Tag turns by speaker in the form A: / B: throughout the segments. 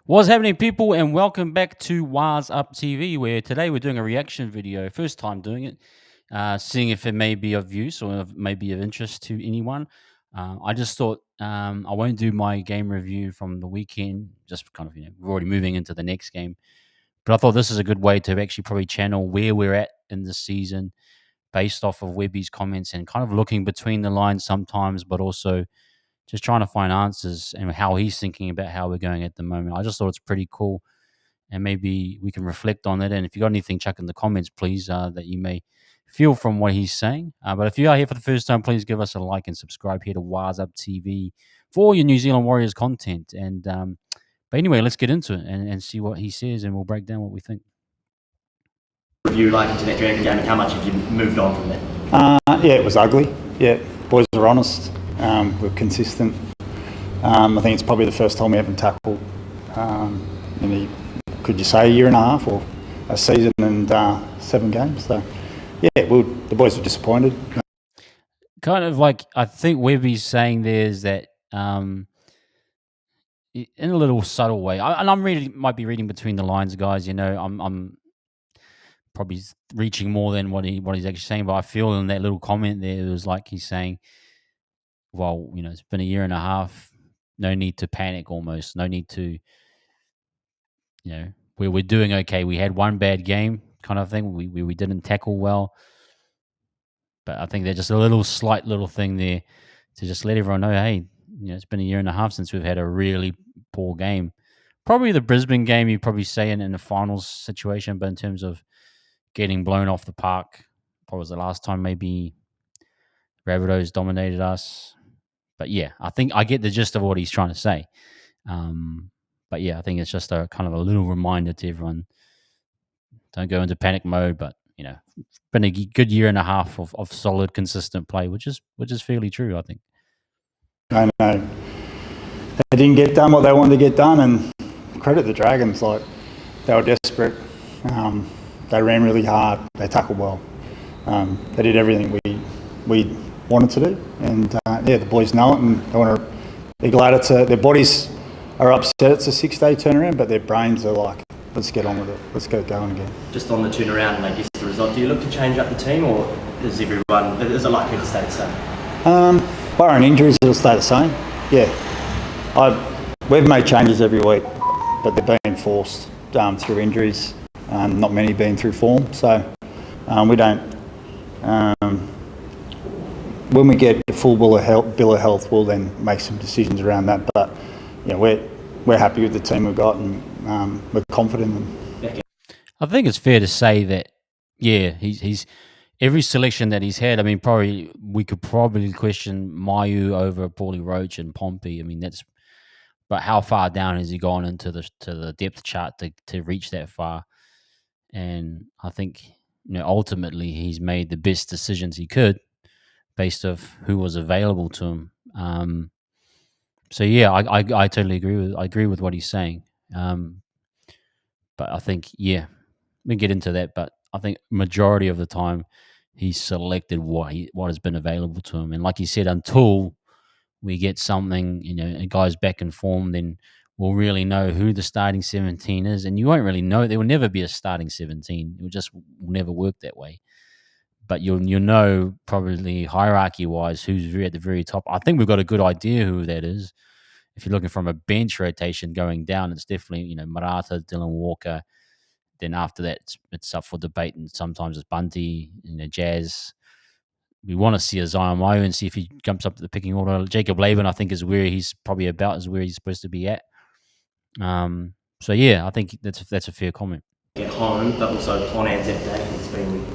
A: What's happening, people, and welcome back to wahsup TV, where today we're doing a reaction video. First time doing it, seeing if it may be of use or if may be of interest to anyone. I just thought I won't do my game review from the weekend, just kind of, we're already moving into the next game. But I thought this is a good way to actually probably channel where we're at in the season based off of Webby's comments and kind of looking between the lines sometimes, but also just trying to find answers and how he's thinking about how we're going at the moment. I just thought it's pretty cool, and maybe we can reflect on it. And if you got anything, chuck in the comments, please, that you may feel from what he's saying. But if you are here for the first time, please give us a like and subscribe here to wahsup TV for all your New Zealand Warriors content. And but anyway, let's get into it and see what he says, and we'll break down what we think.
B: Review like into that dragon game, and how much have you moved on from that?
C: Yeah, it was ugly. Yeah, boys are honest. We're consistent. I think it's probably the first time we haven't tackled could you say a year and a half or a season and 7 games. So yeah, the boys were disappointed.
A: Kind of like, I think Webby's saying there's that in a little subtle way, and might be reading between the lines, guys. I'm probably reaching more than what he's actually saying, but I feel in that little comment there, it was like he's saying, well, it's been a year and a half. No need to panic. Almost no need to. We're doing okay. We had one bad game, kind of thing. We didn't tackle well, but I think there's just a slight little thing there to just let everyone know, hey, it's been a year and a half since we've had a really poor game. Probably the Brisbane game, you probably say in the finals situation, but in terms of getting blown off the park, what was the last time maybe Rabbitohs dominated us? But yeah, I think I get the gist of what he's trying to say. But yeah, I think it's just a kind of a little reminder to everyone: don't go into panic mode. But it's been a good year and a half of solid, consistent play, which is fairly true, I think.
C: I know they didn't get done what they wanted to get done, and credit the Dragons. Like, they were desperate. They ran really hard. They tackled well. They did everything we wanted to do, and yeah, the boys know it, and they're glad their bodies are upset it's a 6-day turnaround, but their brains are like, let's get on with it, let's get going again.
B: Just on the turnaround, and I guess the result, do you look to change up the team, or is it likely to stay the same?
C: Barring injuries, it'll stay the same. Yeah, we've made changes every week, but they're being forced through injuries. Not many being through form, so we don't. When we get the full bill of health, we'll then make some decisions around that. But we're happy with the team we've got, and we're confident in them.
A: I think it's fair to say that, yeah, he's every selection that he's had. I mean, we could probably question Mayu over Paulie Roach and Pompey. I mean, but how far down has he gone into the depth chart to reach that far? And I think ultimately he's made the best decisions he could based off who was available to him. So yeah, I totally agree with what he's saying. But I think, yeah, we can get into that. But I think majority of the time he's selected what has been available to him, and like you said, until we get something, a guy's back in form, then we'll really know who the starting 17 is. And you won't really know. There will never be a starting 17. It will never work that way. But you'll know probably hierarchy-wise who's at the very top. I think we've got a good idea who that is. If you're looking from a bench rotation going down, it's definitely, Marata, Dylan Walker. Then after that, it's up for debate, and sometimes it's Bunty, Jazz. We want to see a Zion Mayu and see if he jumps up to the picking order. Jacob Laban, I think, is where he's probably is where he's supposed to be at. So yeah, I think that's a fair comment.
B: At home, but also on Anzac Day. It's been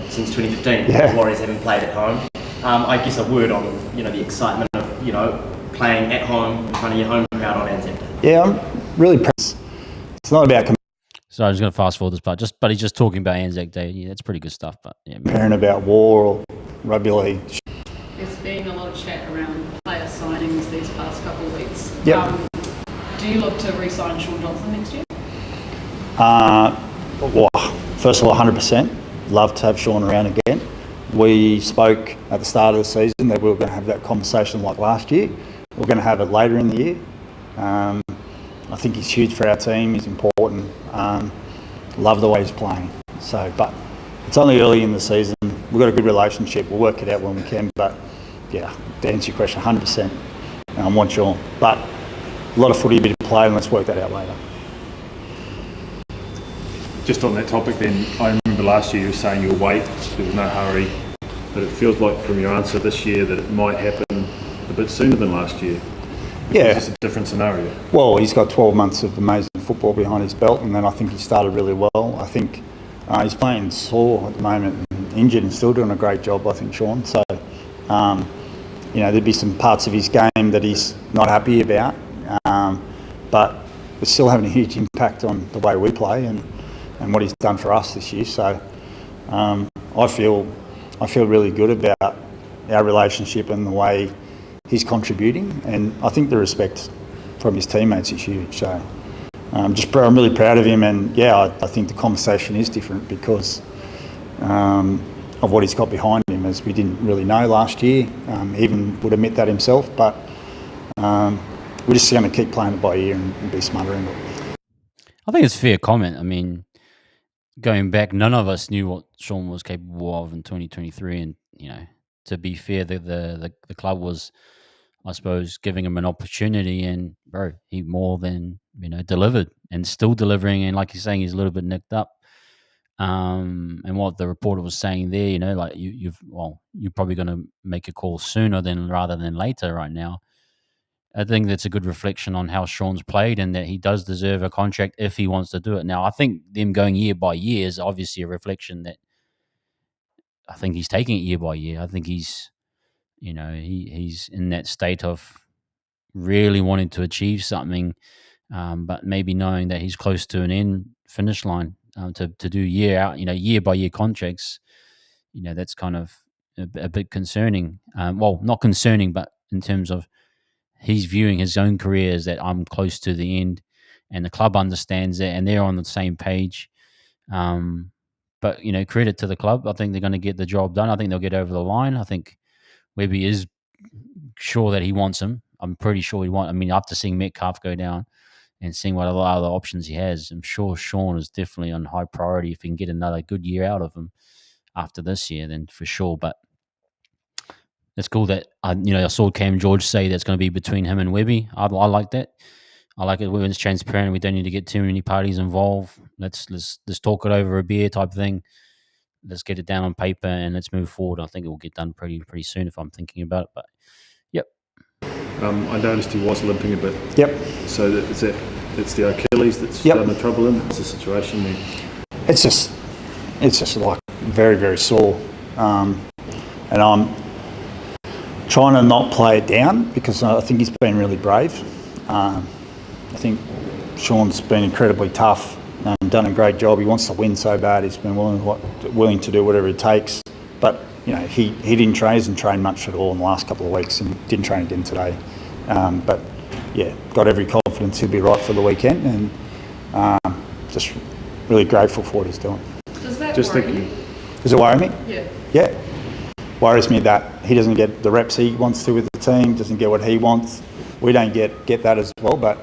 B: since 2015.
C: Yeah.
B: The Warriors haven't played at home. I guess a word on the excitement of playing at home in front of your home crowd on Anzac Day.
C: Yeah, I'm really proud. It's not about
A: Sorry, I'm just going to fast forward this part. But he's just talking about Anzac Day. Yeah, that's pretty good stuff. But yeah,
C: comparing about war or rugby league.
D: There's been a lot of chat around player signings these past couple of weeks.
C: Yep.
D: Do you look to re-sign Shaun Johnson next year?
C: Well, first of all, 100%. Love to have Shaun around again. We spoke at the start of the season that we were going to have that conversation like last year. We're going to have it later in the year. I I think he's huge for our team. He's important. Love the way he's playing. So, but it's only early in the season. We've got a good relationship. We'll work it out when we can. But yeah, to answer your question, 100%. I want Shaun. But a lot of footy to be played, and let's work that out later.
E: Just on that topic then, I remember last year you were saying you'll wait, there was no hurry, but it feels like from your answer this year that it might happen a bit sooner than last year.
C: Yeah.
E: It's just a different scenario.
C: Well, he's got 12 months of amazing football behind his belt, and then I think he started really well. I think he's playing sore at the moment, and injured, and still doing a great job, I think, Shaun. So, there'd be some parts of his game that he's not happy about, but it's still having a huge impact on the way we play and what he's done for us this year. So, I feel really good about our relationship and the way he's contributing, and I think the respect from his teammates is huge. So I'm really proud of him, and I think the conversation is different because of what he's got behind him, as we didn't really know last year. He even would admit that himself, but we're just going to keep playing it by ear and be smothering it.
A: I think it's a fair comment. I mean, going back, none of us knew what Shaun was capable of in 2023, and to be fair, the club was, I suppose, giving him an opportunity, and bro, he more than delivered, and still delivering. And like you're saying, he's a little bit nicked up. And what the reporter was saying there, like you're probably going to make a call sooner rather than later. Right now, I think that's a good reflection on how Shaun's played, and that he does deserve a contract if he wants to do it. Now, I think them going year by year is obviously a reflection that I think he's taking it year by year. I think he's he's in that state of really wanting to achieve something, but maybe knowing that he's close to an finish line, to do year by year contracts. That's kind of a bit concerning. Well, not concerning, but in terms of he's viewing his own career as that I'm close to the end, and the club understands that, and they're on the same page. But credit to the club. I think they're going to get the job done. I think they'll get over the line. I think Webby is sure that he wants him. I'm pretty sure he wants. I mean, after seeing Metcalf go down and seeing what other options he has, I'm sure Shaun is definitely on high priority. If he can get another good year out of him after this year, then for sure. But it's cool that I saw Cam George say that's going to be between him and Webby. I like that. I like it when it's transparent. We don't need to get too many parties involved. Let's talk it over a beer type thing. Let's get it down on paper and let's move forward. I think it will get done pretty soon if I'm thinking about it. But yep.
E: I noticed he was limping a bit.
C: Yep.
E: So it's the Achilles that's done the trouble in. What's the situation there?
C: It's just like very, very sore, and I'm trying to not play it down because I think he's been really brave. I think Shaun's been incredibly tough and done a great job. He wants to win so bad. He's been willing to do whatever it takes. But he didn't train, hasn't trained much at all in the last couple of weeks, and didn't train again today. But got every confidence he'll be right for the weekend, and just really grateful for what he's doing.
D: Does that
E: Just
D: worry
E: thinking.
D: you?
C: Does it worry me?
D: Yeah.
C: Yeah. Worries me that he doesn't get the reps he wants to with the team, doesn't get what he wants. We don't get that as well, but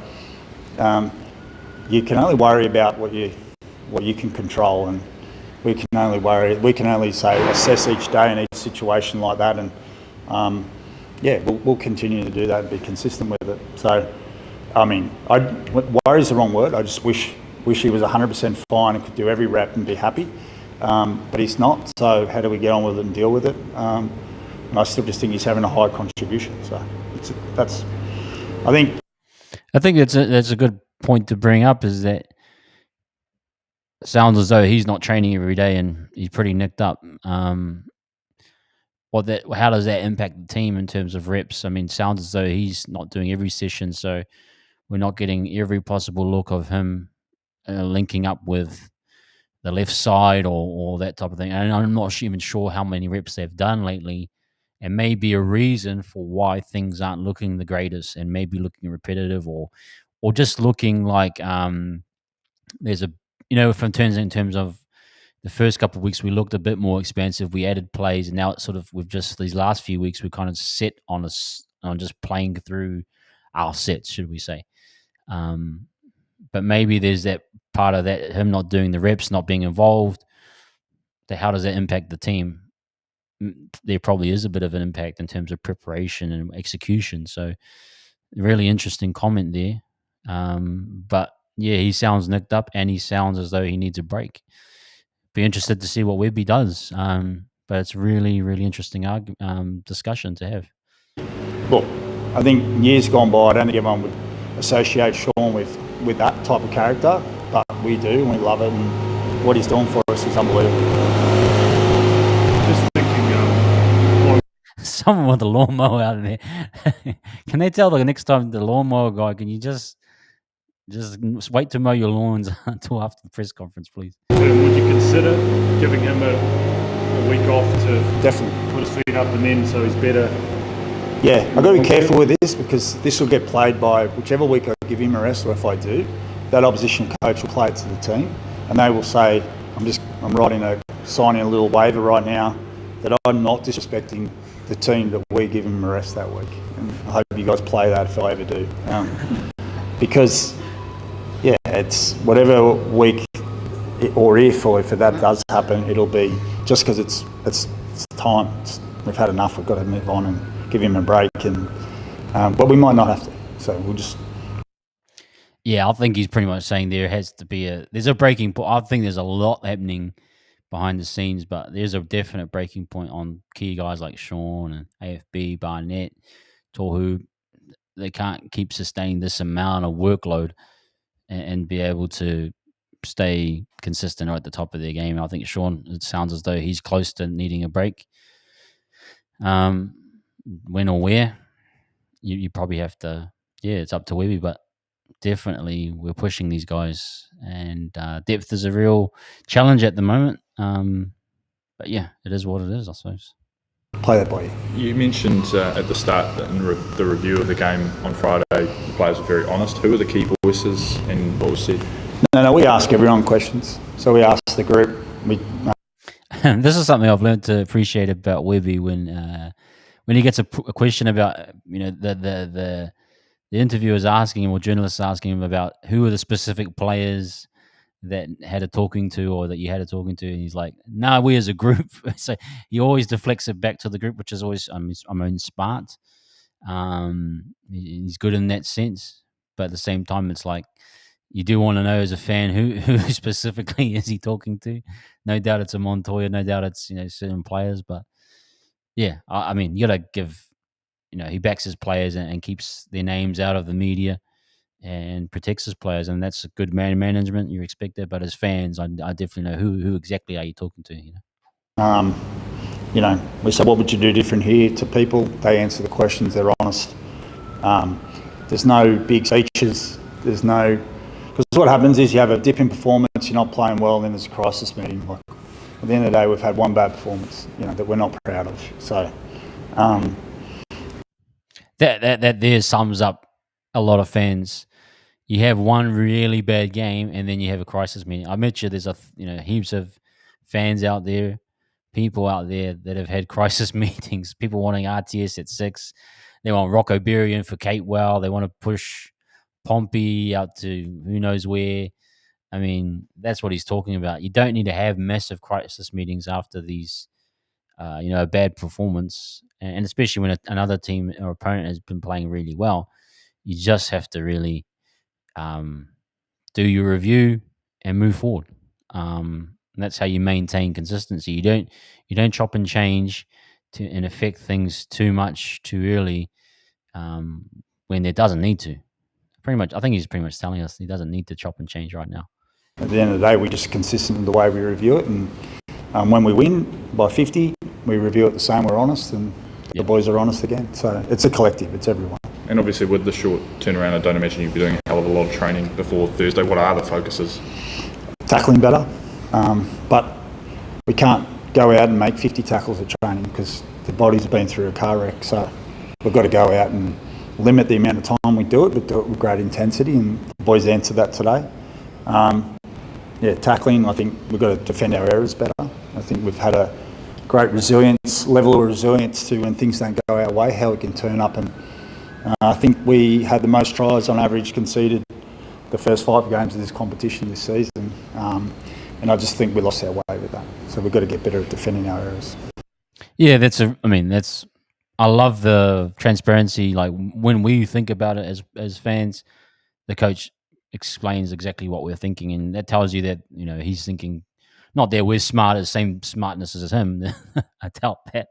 C: you can only worry about what you can control, and we can only say assess each day in each situation like that, and we'll continue to do that and be consistent with it. So, I mean, worry is the wrong word. I just wish he was 100% fine and could do every rep and be happy, but he's not. So how do we get on with it and deal with it? And I still just think he's having a high contribution. So I think
A: that's a good point to bring up, is that it sounds as though he's not training every day and he's pretty nicked up. How does that impact the team in terms of reps? I mean, it sounds as though he's not doing every session, so we're not getting every possible look of him linking up with the left side or that type of thing. And I'm not even sure how many reps they've done lately, and maybe a reason for why things aren't looking the greatest, and maybe looking repetitive or just looking like there's a in terms of the first couple of weeks we looked a bit more expansive. We added plays, and now it's sort of we've just these last few weeks we kind of set on just playing through our sets, should we say? but maybe there's that part of that, him not doing the reps, not being involved. How does that impact the team? There probably is a bit of an impact in terms of preparation and execution. So, really interesting comment there. But yeah, he sounds nicked up, and he sounds as though he needs a break. Be interested to see what Webby does. But it's really, really interesting discussion to have.
C: Look, I think years gone by, I don't think everyone would associate Shaun with that type of character, but we do, and we love it, and what he's doing for us is unbelievable.
E: Just thinking,
A: Someone with a lawnmower out there. Can they tell the next time the lawnmower guy, can you just wait to mow your lawns until after the press conference, please?
E: would you consider giving him a week off to
C: Definitely.
E: put his feet up and then so he's better?
C: Yeah, I've got to be careful with this because this will get played by whichever week I give him a rest, or if I do, that opposition coach will play it to the team, and they will say, I'm signing a little waiver right now that I'm not disrespecting the team that we give him a rest that week. And I hope you guys play that if I ever do. Because, yeah, it's whatever week or if that does happen, it'll be just because it's time. We've had enough. We've got to move on and give him a break. But we might not have to. So we'll just...
A: Yeah, I think he's pretty much saying there's a breaking point. I think there's a lot happening behind the scenes, but there's a definite breaking point on key guys like Shaun and AFB, Barnett, Tohu. They can't keep sustaining this amount of workload and be able to stay consistent or at the top of their game. I think Shaun, it sounds as though he's close to needing a break. When or where, you probably have to, it's up to Webby, but definitely we're pushing these guys, and depth is a real challenge at the moment. But yeah, it is what it is, I suppose.
C: Play that by you.
F: You mentioned at the start that in the review of the game on Friday, the players were very honest. Who were the key voices and what was said?
C: No, we ask everyone questions. So we ask the group.
A: This is something I've learned to appreciate about Webby when he gets a question about, the interviewers asking him or journalists asking him about who are the specific players that had a talking to or that you had a talking to, and he's like, "No, we as a group." So he always deflects it back to the group, which is always I'm smart. He's good in that sense, but at the same time, it's like you do want to know as a fan who specifically is he talking to. No doubt it's a Montoya, no doubt it's certain players, but yeah, I mean you got to give. He backs his players and keeps their names out of the media and protects his players, and that's good management. You expect that, but as fans, I definitely know who exactly are you talking to.
C: We say, what would you do different here to people? They answer the questions. They're honest. There's no big speeches. Because what happens is you have a dip in performance. You're not playing well, and then there's a crisis meeting. Like, at the end of the day, we've had one bad performance, that we're not proud of. So.
A: That there sums up a lot of fans. You have one really bad game, and then you have a crisis meeting. I bet you there's heaps of fans out there, people out there that have had crisis meetings. People wanting RTS at 6. They want Rocco Berry in for Kate Well. They want to push Pompey out to who knows where. I mean, that's what he's talking about. You don't need to have massive crisis meetings after these, a bad performance. And especially when another team or opponent has been playing really well, you just have to really do your review and move forward. And that's how you maintain consistency. You don't chop and change and affect things too much too early when there doesn't need to. Pretty much, I think he's pretty much telling us he doesn't need to chop and change right now.
C: At the end of the day, we're just consistent in the way we review it, and when we win by 50, we review it the same. We're honest, and the boys are honest again. So it's a collective. It's everyone.
F: And obviously with the short turnaround, I don't imagine you'd be doing a hell of a lot of training before Thursday. What are the focuses?
C: Tackling better, but we can't go out and make 50 tackles at training because the body's been through a car wreck. So we've got to go out and limit the amount of time we do it, but do it with great intensity, and the boys answered that today. Tackling, I think we've got to defend our errors better. I think we've had a great level of resilience to when things don't go our way, how we can turn up. And I think we had the most tries on average conceded the first 5 games of this competition this season. And I just think we lost our way with that. So we've got to get better at defending our errors.
A: Yeah, I love the transparency. Like when we think about it as fans, the coach explains exactly what we're thinking, and that tells you that he's thinking. Not that we're same smartness as him. I doubt that.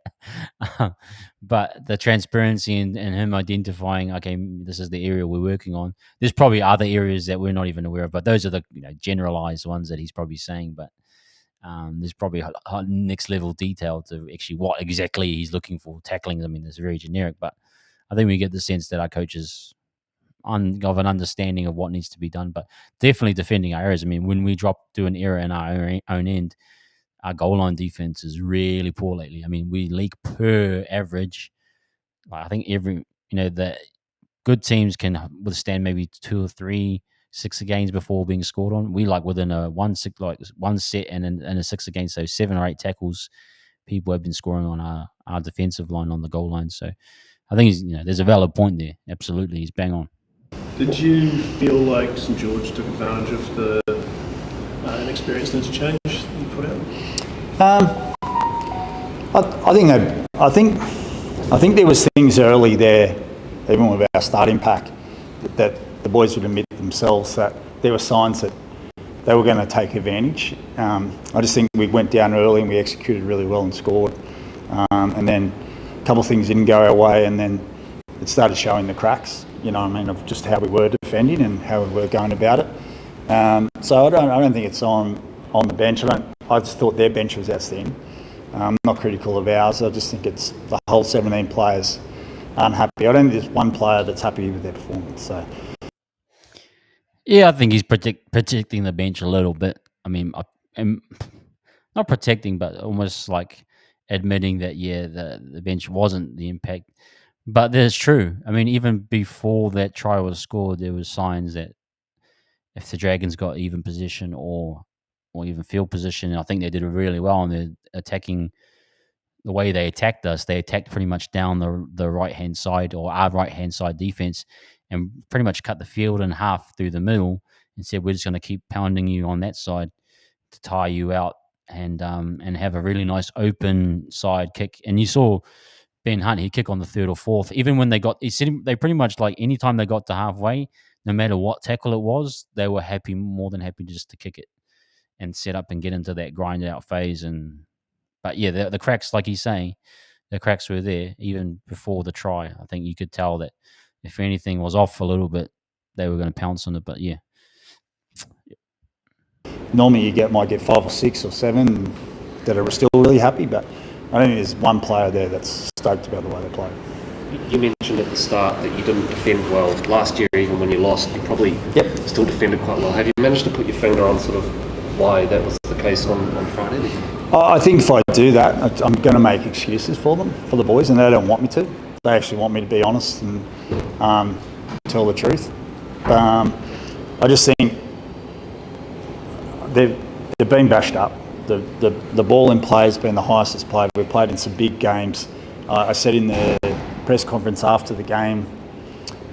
A: But the transparency and him identifying, okay, this is the area we're working on. There's probably other areas that we're not even aware of, but those are the generalized ones that he's probably saying. But there's probably a next level detail to actually what exactly he's looking for. Tackling, I mean, it's very generic, but I think we get the sense that our coaches of an understanding of what needs to be done, but definitely defending our errors. I mean, when we do an error in our own end, our goal line defense is really poor lately. I mean, we leak per average. Like, I think the good teams can withstand maybe 2 or 3 6 games before being scored on. We within a one set and a 6 against, so 7 or 8 tackles, people have been scoring on our defensive line on the goal line. So I think there's a valid point there. Absolutely, he's bang on.
G: Did you feel like St George took advantage of the inexperienced Interchange that you put out?
C: I think there was things early there, even with our starting pack, that the boys would admit themselves that there were signs that they were going to take advantage. I just think we went down early and we executed really well and scored. And then a couple of things didn't go our way, and then it started showing the cracks, of just how we were defending and how we were going about it. So I don't think it's on the bench. I just thought their bench was outstanding. I'm not critical of ours. I just think it's the whole 17 players aren't happy. I don't think there's one player that's happy with their performance. So
A: yeah, I think he's protecting the bench a little bit. I mean, not protecting, but almost like admitting that the bench wasn't the impact. But that's true. I mean, even before that try was scored, there was signs that if the Dragons got even position or even field position, I think they did it really well on their attacking. The way they attacked us, they attacked pretty much down the right hand side, or our right hand side defense, and pretty much cut the field in half through the middle and said, we're just going to keep pounding you on that side to tire you out and have a really nice open side kick. And you saw Ben Hunt, he'd kick on the 3rd or 4th. Even when they pretty much, like, anytime they got to halfway, no matter what tackle it was, they were more than happy just to kick it and set up and get into that grind out phase. But yeah, the cracks, like he's saying, the cracks were there even before the try. I think you could tell that if anything was off a little bit, they were going to pounce on it. But yeah.
C: Normally you might get 5 or 6 or 7 that are still really happy, but I don't think there's one player there that's stoked about the way they play.
B: You mentioned at the start that you didn't defend well. Last year, even when you lost, you probably still defended quite well. Have you managed to put your finger on sort of why that was the case on Friday?
C: I think if I do that, I'm going to make excuses for them, for the boys, and they don't want me to. They actually want me to be honest and tell the truth. I just think they've been bashed up. The ball in play has been the highest it's played. We've played in some big games. I said in the press conference after the game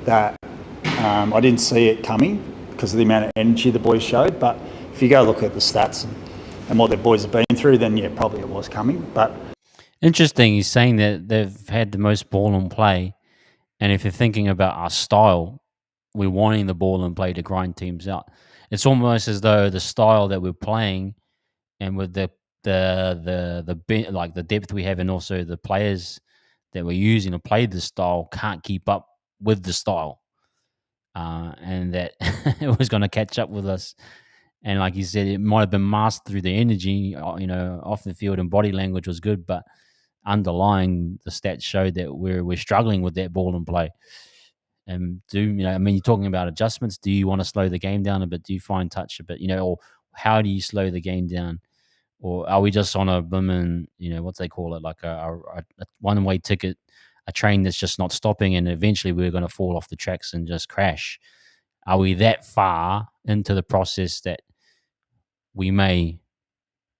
C: that I didn't see it coming because of the amount of energy the boys showed. But if you go look at the stats and what the boys have been through, then yeah, probably it was coming. But
A: interesting, he's saying that they've had the most ball in play, and if you're thinking about our style, we're wanting the ball in play to grind teams out. It's almost as though the style that we're playing, and with the depth we have, and also the players that we're using to play this style, can't keep up with the style, and that it was going to catch up with us. And like you said, it might have been masked through the energy, off the field, and body language was good, but underlying, the stats showed that we're struggling with that ball in play. And you're talking about adjustments. Do you want to slow the game down a bit? Do you find touch a bit? Or how do you slow the game down? Or are we just on a booming, what they call it, like a one-way ticket, a train that's just not stopping, and eventually we're going to fall off the tracks and just crash? Are we that far into the process that we may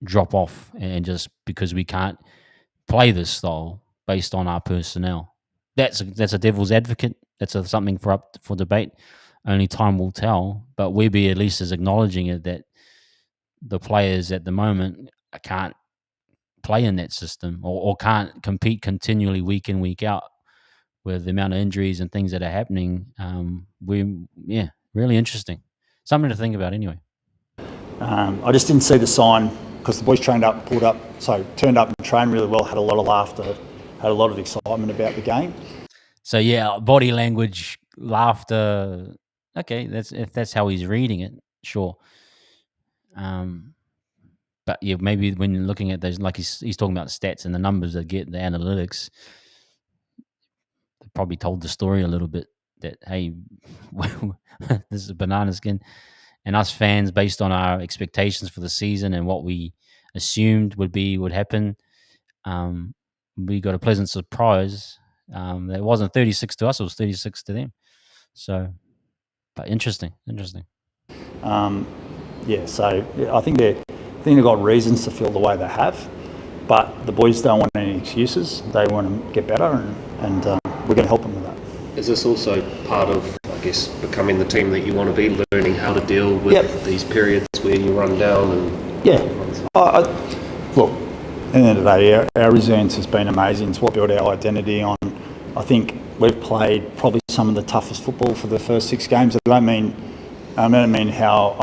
A: drop off, and just because we can't play this style based on our personnel? That's a devil's advocate. That's something for debate. only time will tell. But Webby at least is acknowledging it, that the players at the moment can't play in that system, or can't compete continually week in, week out, with the amount of injuries and things that are happening. Really interesting. Something to think about anyway.
C: I just didn't see the sign, because the boys turned up and trained really well, had a lot of laughter, had a lot of excitement about the game.
A: So yeah, body language, laughter. Okay, if that's how he's reading it, sure. But yeah, maybe when you're looking at those, like he's talking about the stats and the numbers that get the analytics, they probably told the story a little bit that, hey, this is a banana skin, and us fans, based on our expectations for the season and what we assumed would happen, we got a pleasant surprise. It wasn't 36 to us; it was 36 to them. So, but interesting.
C: So I think they've got reasons to feel the way they have, but the boys don't want any excuses. They want to get better, and we're going to help them with that.
B: Is this also part of, I guess, becoming the team that you want to be, learning how to deal with these periods where you run down? And
C: Look, at the end of the day, our resilience has been amazing. It's what built our identity on. I think we've played probably some of the toughest football for the first 6 games. I don't mean how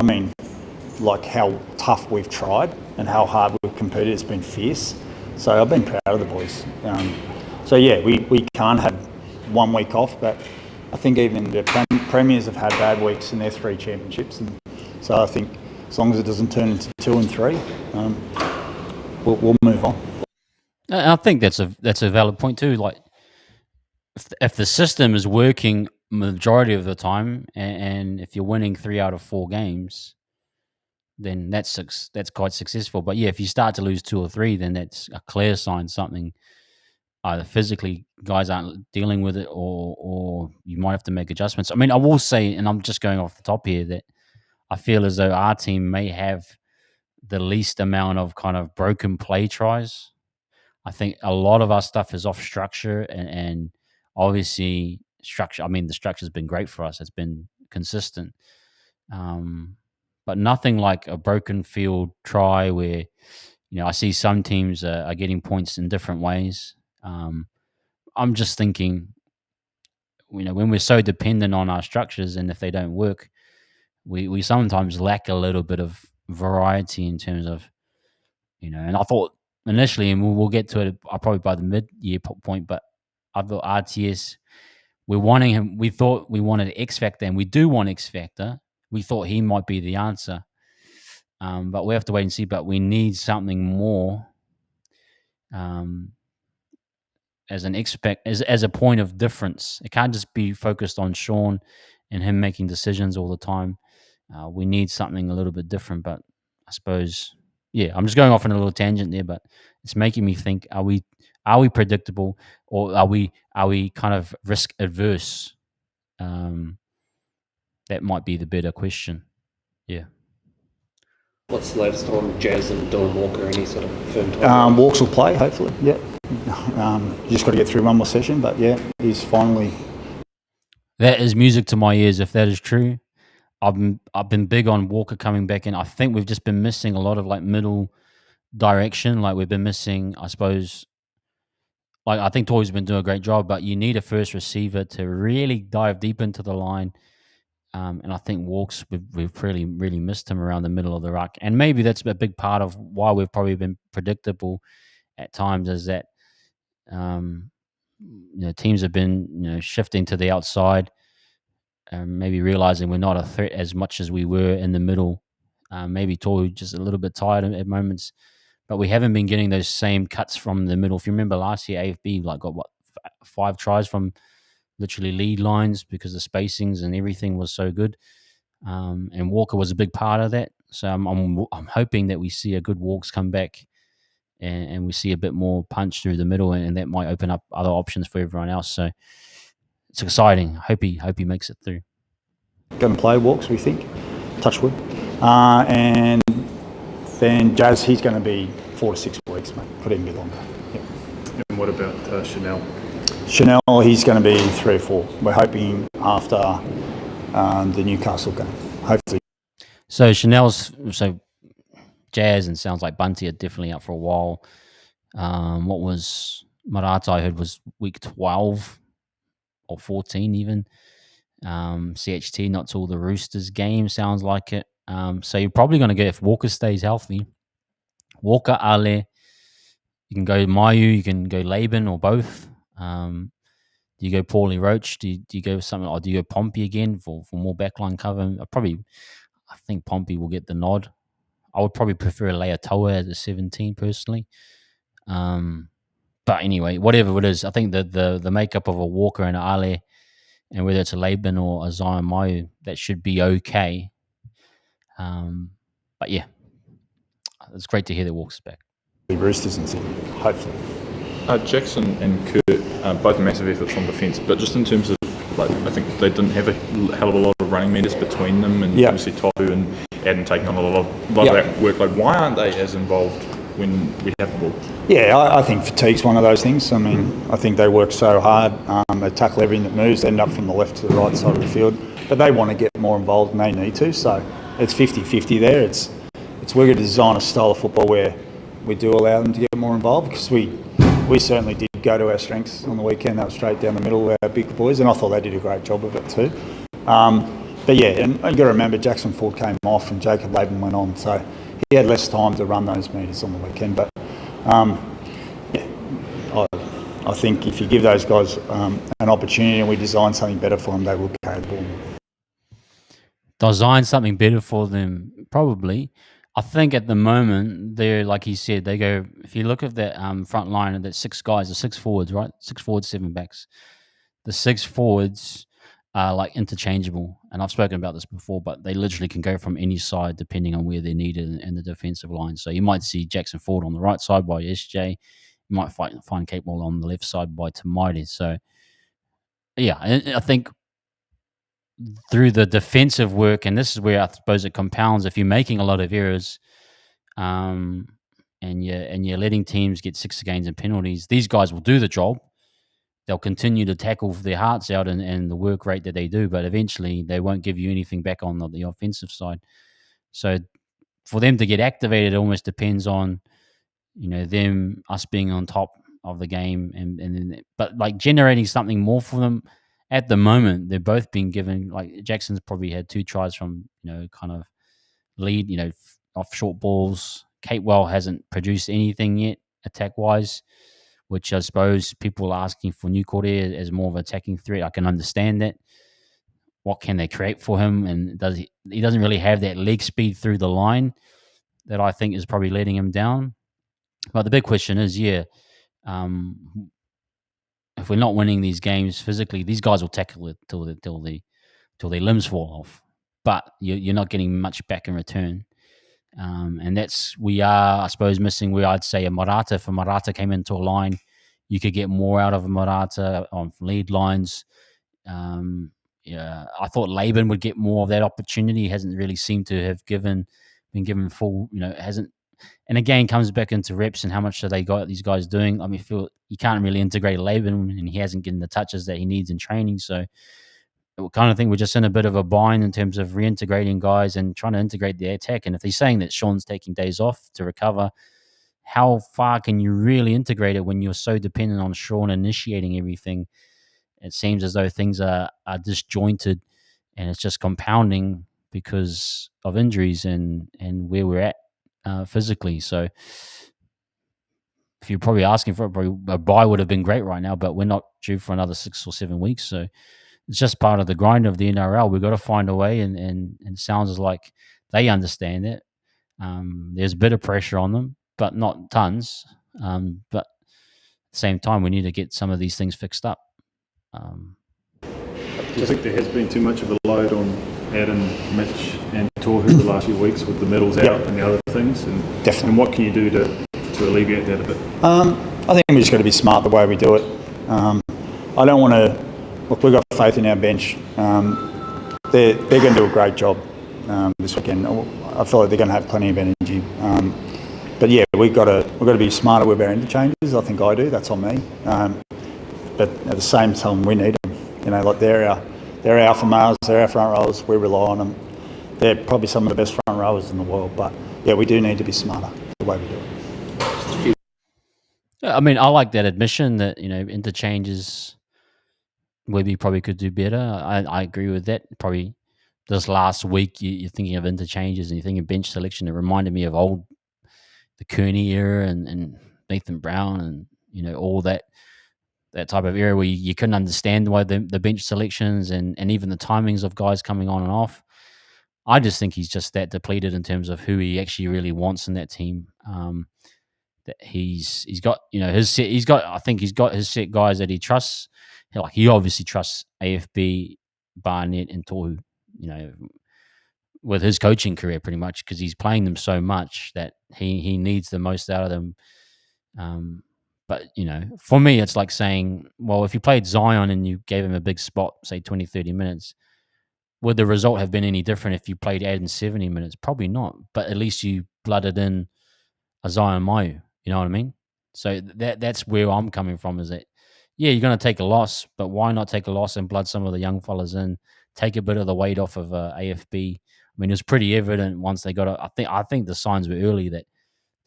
C: tough we've tried and how hard we've competed. It's been fierce. So I've been proud of the boys. We can't have 1 week off, but I think even the premiers have had bad weeks in their 3 championships, and so I think as long as it doesn't turn into 2 and 3, we'll move on.
A: I think that's a valid point too. Like, if the system is working majority of the time, and if you're winning 3 out of 4 games, then that's quite successful. But yeah, if you start to lose 2 or 3, then that's a clear sign something either physically guys aren't dealing with it, or you might have to make adjustments. I mean, I will say, and I'm just going off the top here, that I feel as though our team may have the least amount of kind of broken play tries. I think a lot of our stuff is off structure, and obviously structure. I mean, the structure's been great for us. It's been consistent. But nothing like a broken field try where, I see some teams are getting points in different ways. I'm just thinking, when we're so dependent on our structures, and if they don't work, we sometimes lack a little bit of variety in terms of, and I thought initially, and we'll get to it probably by the mid-year point, but I thought RTS, we're wanting him. We thought we wanted X Factor, and we do want X Factor. We thought he might be the answer, but we have to wait and see. But we need something more, as a point of difference. It can't just be focused on Shaun and him making decisions all the time. We need something a little bit different. But I suppose, I'm just going off on a little tangent there, but it's making me think: Are we predictable, or are we kind of risk adverse? That might be the better question. Yeah.
B: What's the latest on Jazz and Dylan Walker? Any sort of firm time?
C: Walks will play, hopefully. Yeah. You just got to get through one more session, but he's finally.
A: That is music to my ears. If that is true, I've been big on Walker coming back in. I think we've just been missing a lot of like middle direction. Like we've been missing, I suppose. Like I think Toy's been doing a great job, but you need a first receiver to really dive deep into the line. And I think Walks, we've really, really missed him around the middle of the ruck. And maybe that's a big part of why we've probably been predictable at times, is that teams have been shifting to the outside, maybe realizing we're not a threat as much as we were in the middle. Maybe Toy just a little bit tired at moments, but we haven't been getting those same cuts from the middle. If you remember last year, AFB got 5 tries from literally lead lines because the spacings and everything was so good, and Walker was a big part of that. So I'm hoping that we see a good Walks come back, and we see a bit more punch through the middle, and that might open up other options for everyone else. So it's exciting. Hope he makes it through.
C: Going to play Walks, we think. Touch wood. And then Jazz, he's going to be 4 to 6 weeks, mate. Could even be longer. Yep.
E: And what about Chanel?
C: Chanel, he's going to be 3 or 4. We're hoping after the Newcastle game. Hopefully.
A: So Jazz and sounds like Bunty are definitely out for a while. What was Marata I heard was week 12 or 14 even. CHT not till the Roosters game, sounds like it. So you're probably going to go, if Walker stays healthy, Walker, Ale, you can go Mayu, you can go Laban or both. Do you go Paulie Roach? Do you go something, or do you go Pompey again for more backline cover? I think Pompey will get the nod. I would probably prefer Leatoa as a 17 personally. But anyway, whatever it is, I think the makeup of a Walker and an Ale, and whether it's a Laban or a Zion Mayu, that should be okay. But yeah, it's great to hear that Walker's back.
C: The Roosters and Sydney, hopefully.
F: Jackson and Kurt, both massive efforts on defence, but just in terms of, like, I think they didn't have a hell of a lot of running meters between them, and obviously Tohu and Adam taking on a lot of that workload. Why aren't they as involved when we have the ball?
C: Yeah, I think fatigue's one of those things. I mean, I think they work so hard. They tackle everything that moves, end up from the left to the right side of the field. But they want to get more involved and they need to. So it's 50-50 there. We're going to design a style of football where we do allow them to get more involved, because we certainly did go to our strengths on the weekend. That was straight down the middle of our big boys, and I thought they did a great job of it too. But yeah, and you've got to remember Jackson Ford came off and Jacob Laban went on, so he had less time to run those metres on the weekend. But I think if you give those guys an opportunity and we design something better for them, they will carry the ball.
A: Design something better for them, probably. I think at the moment, they're, like he said, they go, if you look at that front line of that 6 guys, the 6 forwards, right? 6 forwards, 7 backs. The 6 forwards are like interchangeable. And I've spoken about this before, but they literally can go from any side depending on where they're needed in the defensive line. So you might see Jackson Ford on the right side by SJ. You might find Kate Moore on the left side by Tamaiti. So, yeah, I think through the defensive work, and this is where I suppose it compounds, if you're making a lot of errors and you're letting teams get 6 gains and penalties, these guys will do the job. They'll continue to tackle their hearts out and the work rate that they do, but eventually they won't give you anything back on the offensive side. So for them to get activated, it almost depends on, us being on top of the game, but like generating something more for them. At the moment, they're both being given, like Jackson's probably had 2 tries from, kind of lead, off short balls. Catewell hasn't produced anything yet, attack-wise, which I suppose people are asking for Newcourt as more of an attacking threat. I can understand that. What can they create for him? And he doesn't really have that leg speed through the line that I think is probably letting him down. But the big question is, if we're not winning these games physically, these guys will tackle it till their limbs fall off. But you're not getting much back in return. And we are, I suppose, missing where I'd say a Marata. If a Marata came into a line, you could get more out of a Marata on lead lines. I thought Laban would get more of that opportunity. He hasn't really seemed to have been given full, hasn't. And again, comes back into reps and how much are these guys doing. I mean, you can't really integrate Laban, and he hasn't gotten the touches that he needs in training. So I kind of think we're just in a bit of a bind in terms of reintegrating guys and trying to integrate the attack. And if he's saying that Shaun's taking days off to recover, how far can you really integrate it when you're so dependent on Shaun initiating everything? It seems as though things are disjointed, and it's just compounding because of injuries and where we're at physically. So if you're probably asking for it, a bye would have been great right now, but we're not due for another 6 or 7 weeks. So it's just part of the grind of the NRL. We've got to find a way, and it sounds like they understand it. There's a bit of pressure on them, but not tons. But at the same time, we need to get some of these things fixed up.
E: Do you think there has been too much of a load on Adam, Mitch and Tohu the last few weeks with the medals out and the other things? And,
C: definitely.
E: And what can you do to alleviate that a bit?
C: I think we just got to be smart the way we do it. I don't want to... Look, we've got faith in our bench. They're going to do a great job this weekend. I feel like they're going to have plenty of energy. But yeah, we've got to be smarter with our interchanges. I think I do. That's on me. But at the same time, we need them. Like they're they're alpha males, they're our front rowers, we rely on them. They're probably some of the best front rowers in the world, but yeah, we do need to be smarter the way we do it.
A: I mean, I like that admission that, interchanges, Webby probably could do better. I agree with that. Probably this last week, you're thinking of interchanges and you're thinking bench selection. It reminded me of the Kearney era and Nathan Brown and, all that type of era where you couldn't understand why the bench selections and even the timings of guys coming on and off. I just think he's just that depleted in terms of who he actually really wants in that team. That he's got his set. I think he's got his set guys that he trusts. Like he obviously trusts AFB, Barnett, and Tohu. With his coaching career, pretty much because he's playing them so much that he needs the most out of them. But for me, it's like saying, well, if you played Zion and you gave him a big spot, say 20, 30 minutes, would the result have been any different if you played Aden 70 minutes? Probably not. But at least you blooded in a Zion Mayu. You know what I mean? So that's where I'm coming from. Is that you're going to take a loss, but why not take a loss and blood some of the young fellas in, take a bit of the weight off of AFB? I mean, it was pretty evident once they got it. I think the signs were early that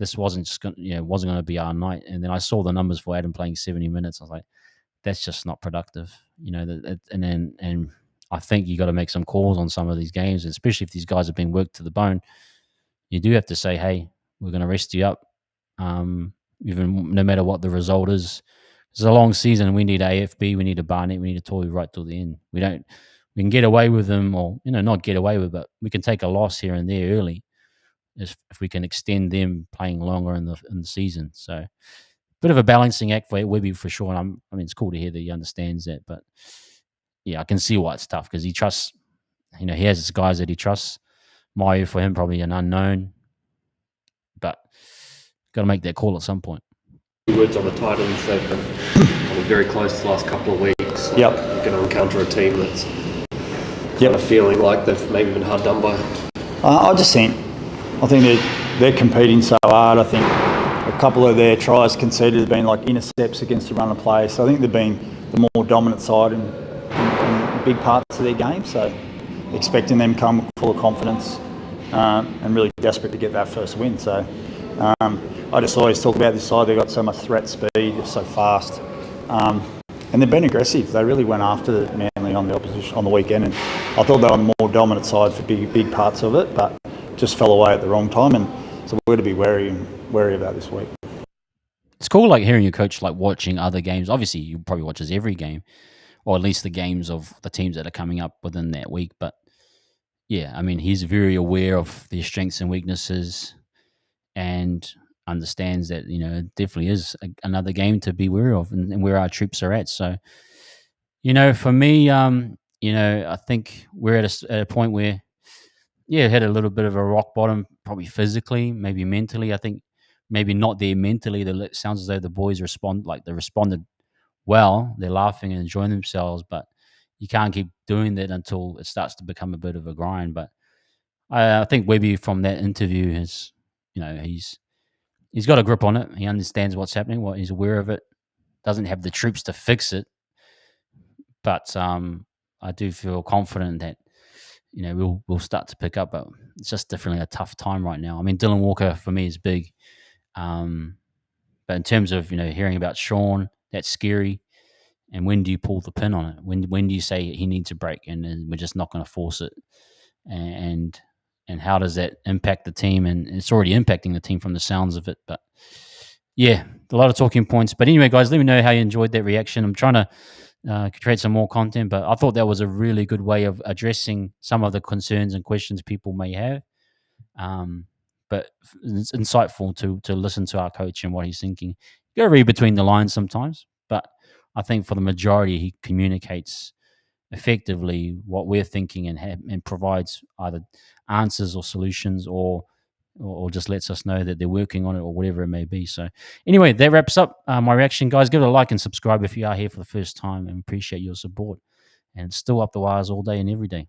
A: this wasn't just wasn't going to be our night. And then I saw the numbers for Adam playing 70 minutes. I was like, that's just not productive. And I think you got to make some calls on some of these games, especially if these guys have been worked to the bone. You do have to say, hey, we're going to rest you up, even no matter what the result is. It's a long season. We need AFB, we need a Barnett, we need a Toy right till the end. We can get away with them, or not get away with, but we can take a loss here and there early if we can extend them playing longer in the season. So, bit of a balancing act for Webby for sure. And it's cool to hear that he understands that, but yeah, I can see why it's tough because he trusts. He has his guys that he trusts. Mayu for him probably an unknown, but got to make that call at some point.
B: Words on the Titans, they've been very close the last couple of weeks.
C: Yep.
B: You're going to encounter a team that's kind of feeling like they've maybe been hard done by.
C: I think they're competing so hard. I think a couple of their tries conceded have been like intercepts against the run of play. So I think they've been the more dominant side in big parts of their game. So expecting them come full of confidence and really desperate to get that first win. So I just always talk about this side. They've got so much threat speed, they're so fast. And they've been aggressive. They really went after Manly on the opposition on the weekend. And I thought they were the more dominant side for big parts of it, but just fell away at the wrong time. And so we're going to be wary about this week.
A: It's cool, like hearing your coach, like watching other games. Obviously, you probably watches every game, or at least the games of the teams that are coming up within that week. But yeah, he's very aware of their strengths and weaknesses, and understands that it definitely is another game to be wary of and where our troops are at. So, for me, I think we're at a point where, had a little bit of a rock bottom, probably physically, maybe mentally. I think maybe not there mentally. It sounds as though the boys responded well. They're laughing and enjoying themselves, but you can't keep doing that until it starts to become a bit of a grind. But I think Webby from that interview has, he's got a grip on it. He understands what's happening. He's aware of it. Doesn't have the troops to fix it, but I do feel confident that we'll start to pick up. But it's just definitely a tough time right now. Dylan Walker for me is big, but in terms of hearing about Shaun, that's scary. And when do you pull the pin on it? When do you say he needs a break, and then we're just not going to force it? And how does that impact the team? And it's already impacting the team from the sounds of it. But yeah, a lot of talking points. But anyway, guys, let me know how you enjoyed that reaction. I'm trying to create some more content, but I thought that was a really good way of addressing some of the concerns and questions people may have. But it's insightful to listen to our coach and what he's thinking. You got to read between the lines sometimes, but I think for the majority, he communicates effectively what we're thinking and provides either answers or solutions or just lets us know that they're working on it or whatever it may be. So anyway, that wraps up my reaction, guys. Give it a like and subscribe if you are here for the first time, and appreciate your support. And it's still up the wires all day and every day.